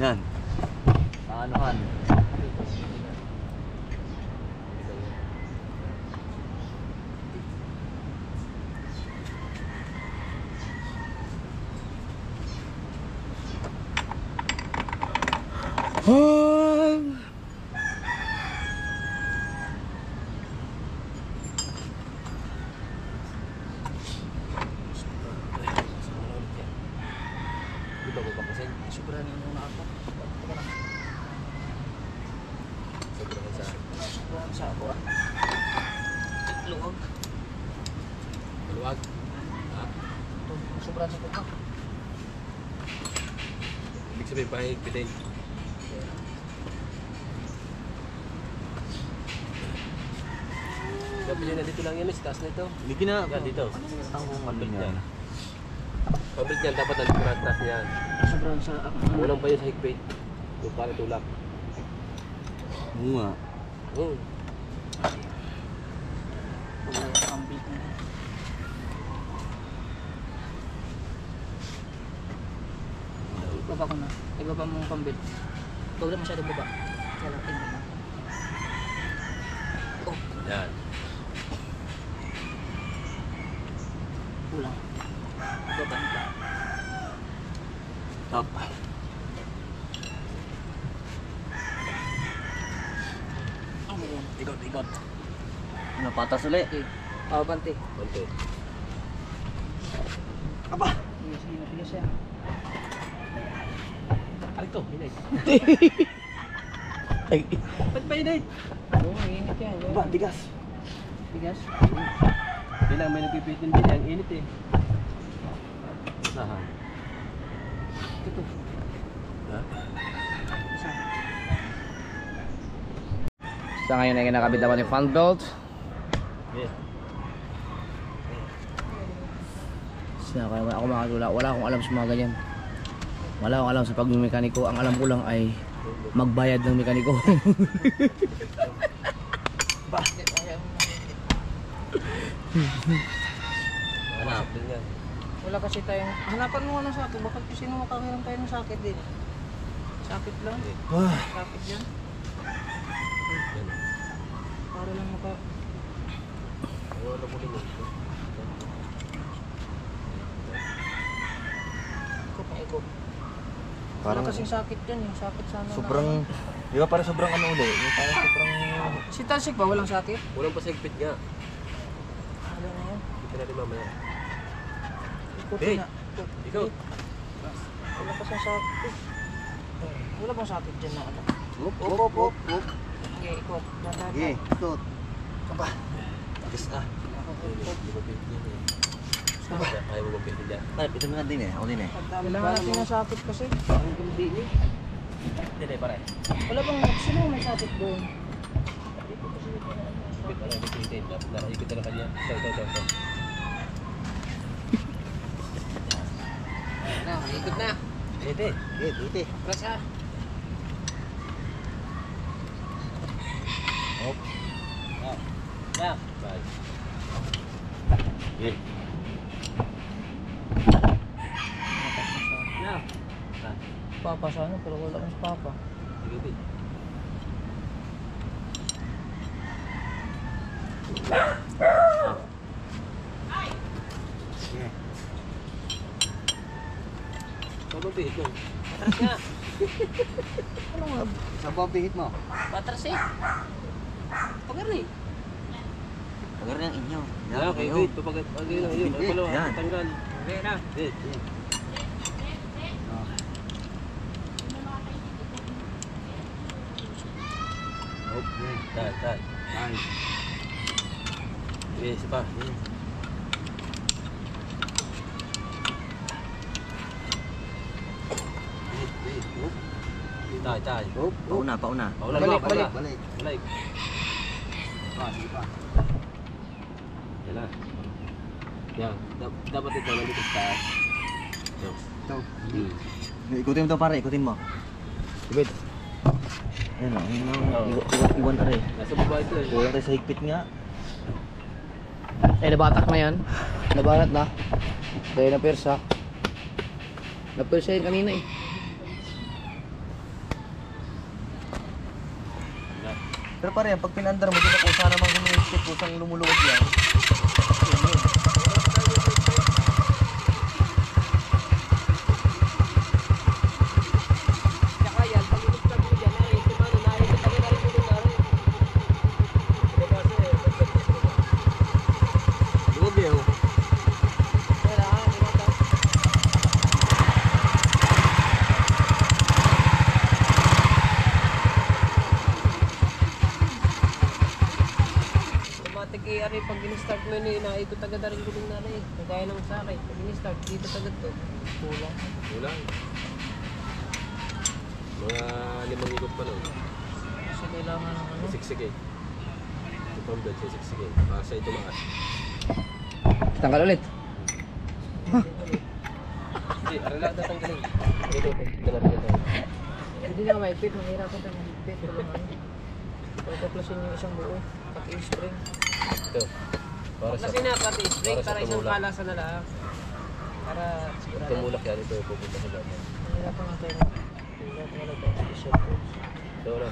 Yan. Paanohan. Dito ko kapasin. Sobrang yung ako. Sobrang sa Sobrang sa ako ah. Luwag. maluwag. Sobrang sa ako. Ibig sabihin, pahigpitin. Sabi nyo na dito lang yan, sa taas na ito. Hindi kina... Yan, dito. Ang Pabrik niya. yan. Pabrik yan, dapat nandito na taas niyan. Sobrang sa ako. Unang pa yun sa higpit. Yung pala tulak. Oo nga. Oo. Ang beat na. Baba ko na. Ibaba mo ang pambit. Huwag na masyadong baba. Kaya lang tingnan mo. Oh, Yan. kulang. Baba na. Top. Ano yan? Ikot. Ano, patas ulit. Okay. Oh, bante. Konti. Sige, matigas yan. Ano ito? Hinay. Ay, Ba't ba hinay? Oo, init yan. Ba, tigas. Tigas. Hindi lang, may nagpipitin din yan. Init eh. Aha. Ito. Ha? Isa. sa ngayon ay kinakabit naman yung fan belt. Yeah. Ako makatula, wala akong alam sa mga ganyan. Wala akong alam sa pagmimekaniko. Ang alam ko lang ay magbayad ng mekaniko. Hanap din yan. Wala kasi tayong... Hanapan mo nga ng sakit. Bakit kasi makahiram tayo ng sakit din? Sakit lang. Sakit yan. Yan. Para lang maka... Wala mo din ito. Ikot na ikot. Parang Wala kasing sakit yan. Yung sakit sana sobrang... Di ba parang sobrang ano ulit? Yung parang sobrang... Si Talsik ba? Walang sakit? Walang pasagpit nga. Wala na yan. Ito natin mamaya. Ikot Hey! na. Ikaw! Wala kasing sakit. Wala bang sakit dyan na ano? Up. Okay, ikot. Sige, ikot. Aba. Tigas ah. Kaya mo bang pwede dyan? Ay, ito na din eh. Ako din eh. Kailangan natin ng sapit kasi. Ang hindi niyo. Hindi, pare. Wala bang sino may sapit doon? Bit, ano, bit, bit, bit. Nakaikot na lang kanya. Ito. Na, ikot na. Ito. Ito. Press ha. Hop. Na. Bye. Okay. Na. Papa sana pero wala mas papa. Sige, bit. Ano ba ito? Patras nga. Saan ba ang pihit mo? Patras eh. Pagar eh. Pagar ng inyo. Yeah, okay, wait. Papagat. Ayun. Ay, pala. Yan. Tanggal. Okay na. Wait. Okay. Tay. Ay. Sige, isa pa. Tay. Pauna. Paula. Balik. Balik. Sige pa. Yan na. Yan. Dapat ito nandito sa taas. Ito. Hmm. Ikutin mo to pare, ikutin mo. Ibig. Ayan o, Oo. iwan ka rin. Nasa baba ito eh. Kulang tayo sa higpit nga. Eh, nabatak na yan. Nabanat na. Dahil na persa. Napersa yun kanina eh. Pero pare, pag pinandar mo, dito kung sana mang humihisip, kusang lumuluwag yan. Tsaka yan, pag inigtag mo dyan, ay, si Mano, nakikita ka na rin yung lugar eh. Luwag eh. Oh. Kailangan, inigtag. Automatic eh, ano, pag in-start mo yun, naikot agad na rin gulong na rin. Kagaya ng sa akin, pag in-start, dito agad to. Kulang. Kulang. Mga 5 ikot pa lang. Kasi kailangan ng ano. Siksik eh. Ito ang bed, siksik eh. Para siya tumaas. Tanggal ulit. Hindi, arala tatanggalin. Ito. Hindi na maipit, mahirapan tayo maipit. Pagkaklasin yung isang buo. Pati spring. Ito. Para Kasi na, pati spring, para sa para isang tumulak. kalasa na lang. Para sigurado. Tumulak yan. Ito pupunta sa baba. Mahirapan nga tayo. Mahirapan nga tayo. Special tools. Ito na.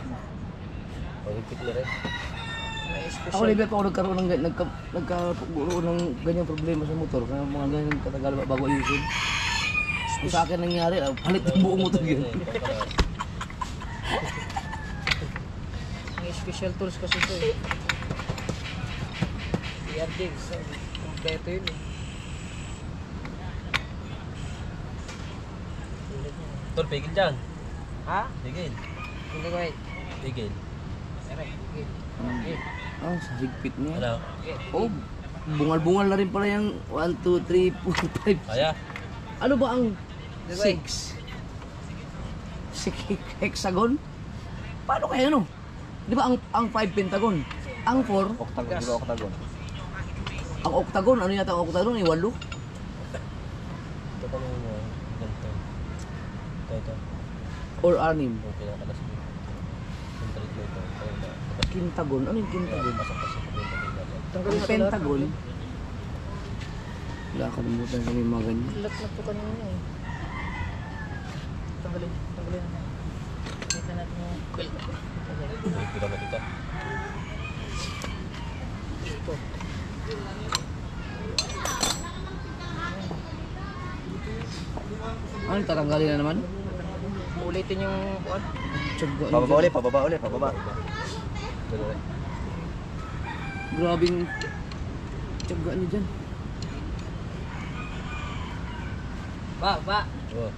Pagigpit na rin. May Ako special. never pa ako nagkaroon ng ganyang problema sa motor. Kaya mga ganyan katagal bago ayusin. Kung sa akin nangyari, palit ng buong motor yun. May special tools kasi ito eh. PR jigs. Kompleto yun eh. Tol, pigil dyan. Ha? Pigil. Hindi ko eh. Pigil. Oh, sa higpit niya. Ano? Oh, bungal-bungal na rin pala yung 1, 2, 3, 4, 5. Kaya? Ano ba ang Dugay. 6? 6 hexagon? Paano kaya ano? Di ba ang 5 pentagon? Ang 4, Octagon, di ba octagon? ang octagon, ano yata ang octagon? Ay 8? Ito pa nung ganito. Ito. Or 6? Yung pinakalas mo. Yung trade mo ito. Ayun na. Kintagon? Ano yung kintagon? Pasok-pasok ko yung Ang Tanggalin natin lahat. pentagon? Wala, kalimutan kami mga ganyan. Lahat na po kanina eh. Tanggalin. Kita natin yung quilt. May pira na dito. Ito. Ano, tatanggalin na naman? Ulitin yung kuwan. Tsaga, ano Pababa dyan? ulit, pababa. Ganun rin. Grabing tsaga niyo dyan. Ba. Oh.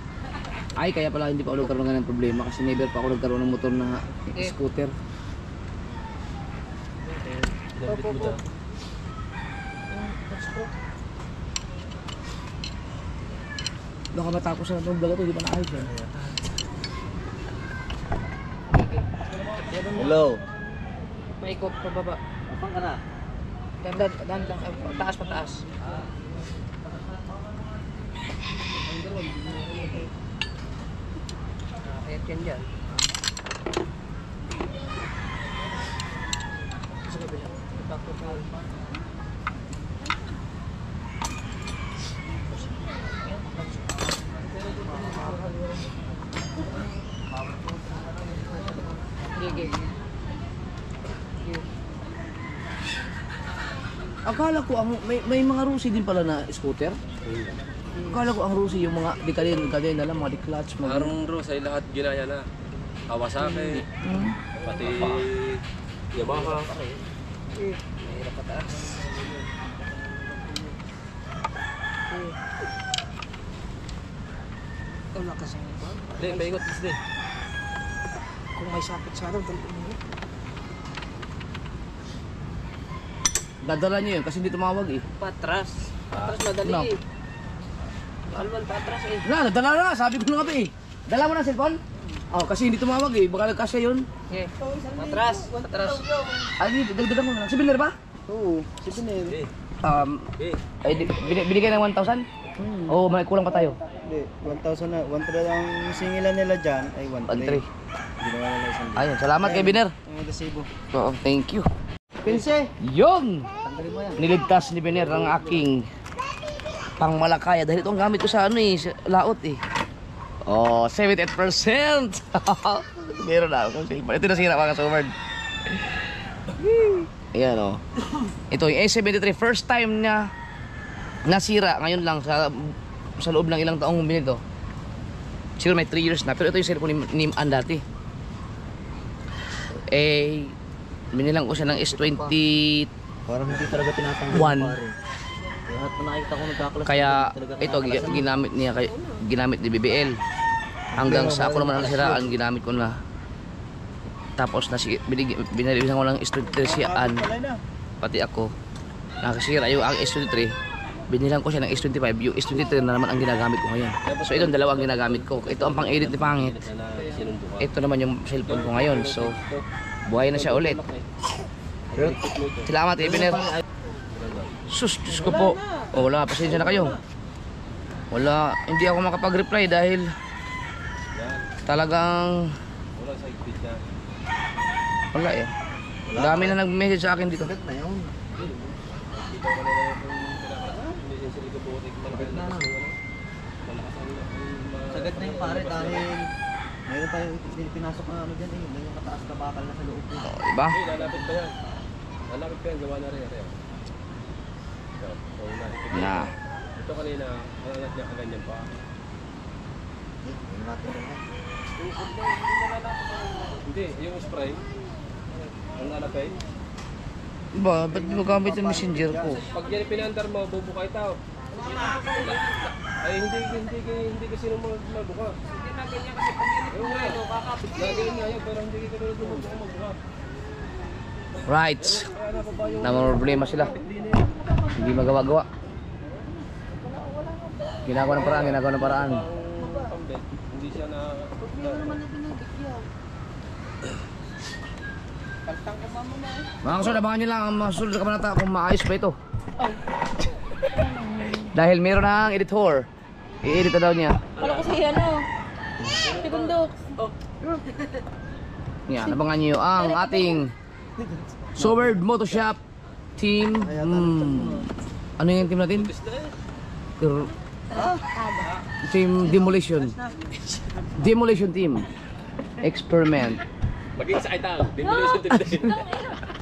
Ay, kaya pala hindi pa ako nagkaroon ng problema kasi never pa ako nagkaroon ng motor na scooter. Pinabit mo dyan. Yung Baka matapos na itong vlog ito, di ba naayos yan? Hello. Maikot pababa. Apang ka na? Dandan lang. Pataas. Ayan yan. Sa kabila. Gigi. Akala ko ang may mga Rusi din pala na scooter. Akala ko ang Rusi yung mga di kadin na lang mga di clutch mga. Parang Rose ay lahat ginaya na. Kawasaki, pati Yamaha. Mahirap pataas. Wala kasi ng bag. Hindi, paikot din. Kung may sakit sa araw, dalawin mo. Dadala niyo yun kasi hindi tumawag eh. Patras madali No. eh. Alwan patras eh. Nadala na, sabi ko na nga ba eh. Dala mo na cellphone? Oh, kasi hindi tumawag eh. Baka nagkasya yun. Okay. Patras. Ay, dagdagan mo na. Si Biner ba? Oo, si Pinero. Ay, binigay ng 1,000? Oo, may kulang pa tayo. Hindi, 1,000 na. 1,300 ang singilan nila dyan ay 1,300. 1,300. Ginawa nila isang libo. Ayun, salamat kay Biner. Ang resibo. Oo, thank you. Pinse! Yun! Niligtas ni Biner ang aking pangmalakaya dahil ito ang gamit ko sa ano eh, sa laot eh. Oh, 78%! Meron na akong cellphone. Ito nasira mga kasumard. Ayan o. Ito yung A73, first time na nasira ngayon lang sa loob ng ilang taong binili to. Siguro may 3 years na, pero ito yung cellphone ni Ann dati. Eh, binilang ko siya ng S20. Parang hindi talaga tinatanggap One. pare. Lahat na nakita ko nagkaklas. Kaya ito ginamit niya, ginamit ni BBL. Hanggang sa ako naman ang nasiraan, ginamit ko na. Tapos binalibisan ko lang S23 si Ann, pati ako. Nakasira yung ang S23. Binilang ko siya ng S25. Yung S23 na naman ang ginagamit ko ngayon. So ito ang dalawa ang ginagamit ko. Ito ang pang-edit ni Pangit. Ito naman yung cellphone ko ngayon. So buhay na siya ulit. Salamat Biner. Sus, Diyos ko po. Oh, wala, pasensya na kayo. Wala, hindi ako makapag-reply dahil talagang Wala sa higpit niya. wala eh. Dami na nag-message sa akin dito. Sagat na yun. Sagat na yung pare dahil mayroon tayong pinasok na ano dyan eh. May yung kataas na bakal na sa loob eh. Oh, diba? Lalapit pa yan. Lalapit pa yan, gawa na rin. Na. Ito kanina, malangat niya kaganyan pa. Ano natin yan? Hindi, yung spray. Ang lalapay. Diba? Ba't di mo gamit yung messenger ko? Pag yan pinandar mo, bubukay tao. Ay, hindi kasi nung magbuka. Hindi na ganyan kasi pag yan Ayun nga, gagawin nga yun, pero hindi kita nung magbuka. Right. Namang problema sila. Hindi magawa-gawa. Ginagawa ng paraan. Pambet, hindi siya na... Mga kasunod, abangan nyo lang ang masunod na kabanata kung maayos pa ito. Dahil meron ng editor. I-edit na daw niya. Wala ko siya ano. Segundok. Yan, abangan nyo ang ating Sword Motoshop Team. Ano yung team natin? Team Demolition. Demolition Team. Experiment. Maging sa kitang, demolition team day.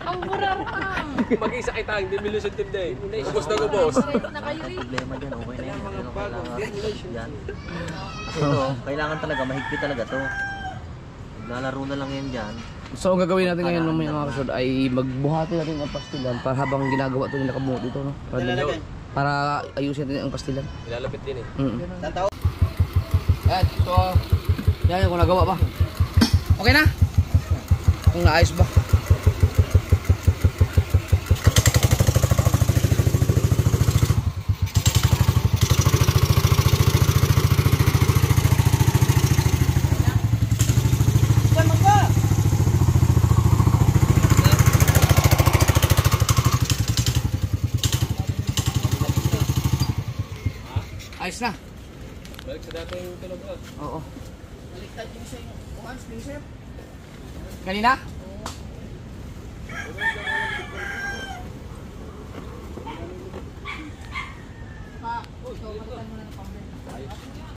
Ang mura ka. Maging sa kitang, demolition team day. Ubus na ubos. Na kayo Ang problema dyan, okay na yan. Ano kailangan yan? Kasi ito, kailangan talaga, mahigpit talaga to. Naglalaro na lang yan dyan. So ang gagawin natin ngayon mga kasunod ay magbuhati natin ang pastilan para habang ginagawa ito nila kabuo dito. No? Para ayusin natin ang pastilan. Ilalapit din eh. Yan, so yan kung nagawa ba. Okay na? Kung naayos ba? ayos na. Balik sa dati yung kilogram. Oo. Baliktad yung sa yung splicer. Kanina?